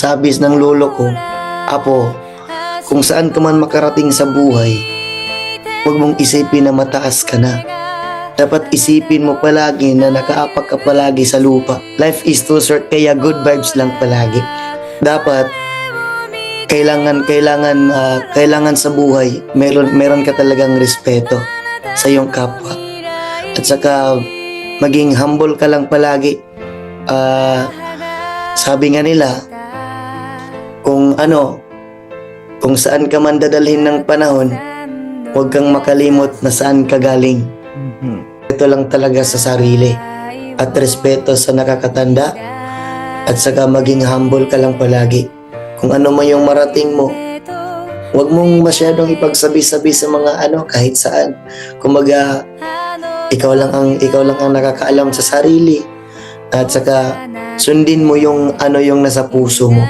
Sabi ng lolo ko, "Apo, kung saan ka man makarating sa buhay, huwag mong isipin na mataas ka na. Dapat isipin mo palagi na nakaapak ka palagi sa lupa. Life is too short, kaya good vibes lang palagi. Dapat kailangan sa buhay, meron ka talagang respeto sa iyong kapwa. At saka maging humble ka lang palagi. Sabi nga nila, kung saan ka man dadalhin ng panahon, huwag kang makalimot na saan ka galing. Ito lang talaga sa sarili at respeto sa nakakatanda, at saka maging humble ka lang palagi. Kung ano man yung marating mo, huwag mong masyadong ipagsabi-sabi sa mga kahit saan. Kumbaga, ikaw lang ang nakakaalam sa sarili, at saka sundin mo yung nasa puso mo.